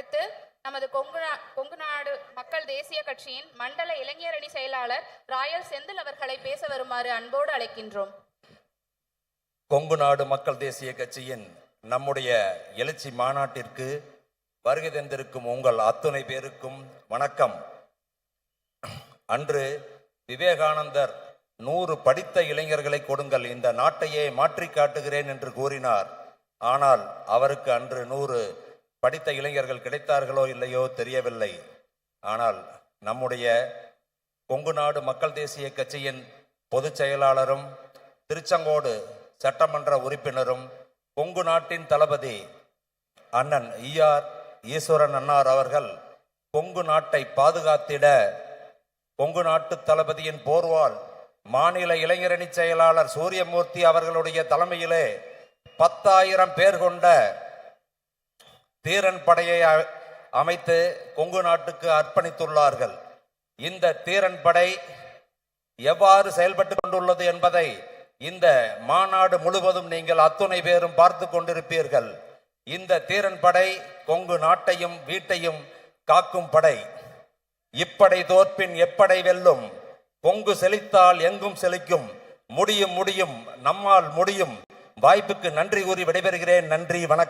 அடுத்து நமது கொங்கு நாடு மக்கள் தேசிய கட்சியின் மண்டல இளைஞரணி செயலாளர் ராயல் செந்தில் அவர்களை பேச வருமாறு அன்போடு அழைக்கின்றோம். கொங்கு நாடு மக்கள் தேசிய கட்சியின் நம்முடைய எழுச்சி மாநாட்டிற்கு வருகை தந்திருக்கும் உங்கள் அத்துணை பேருக்கும் வணக்கம். அன்று விவேகானந்தர் 100 படித்த இளைஞர்களை கொடுங்கள், இந்த நாட்டையே மாற்றி காட்டுகிறேன் என்று கூறினார். ஆனால் அவருக்கு அன்று 100 படித்த இளைஞர்கள் கிடைத்தார்களோ இல்லையோ தெரியவில்லை. ஆனால் நம்முடைய கொங்கு நாடு மக்கள் தேசிய கட்சியின் பொதுச் செயலாளரும் திருச்செங்கோடு சட்டமன்ற உறுப்பினரும் கொங்கு நாட்டின் தளபதி அண்ணன் ஈஆர் ஈஸ்வரன் அன்னார் அவர்கள் கொங்கு நாட்டை பாதுகாத்திட கொங்கு நாட்டு தளபதியின் போர்வால் மாநில இளைஞரணி செயலாளர் சூரியமூர்த்தி அவர்களுடைய தலைமையிலே 10,000 பேர் கொண்ட தீரன் படையை அமைத்து கொங்கு நாட்டுக்கு அர்ப்பணித்துள்ளார்கள். இந்த தீரன் படை எவ்வாறு செயல்பட்டு கொண்டுள்ளது என்பதை இந்த மாநாடு முழுவதும் நீங்கள் அத்துணை பேரும் பார்த்து கொண்டிருப்பீர்கள். இந்த தீரன் படை கொங்கு நாட்டையும் வீட்டையும் காக்கும் படை. இப்படை தோற்பின் எப்படை வெல்லும், கொங்கு செழித்தால் எங்கும் செழிக்கும், முடியும் நம்மால் முடியும். வாய்ப்புக்கு நன்றி கூறி விடைபெறுகிறேன். நன்றி, வணக்கம்.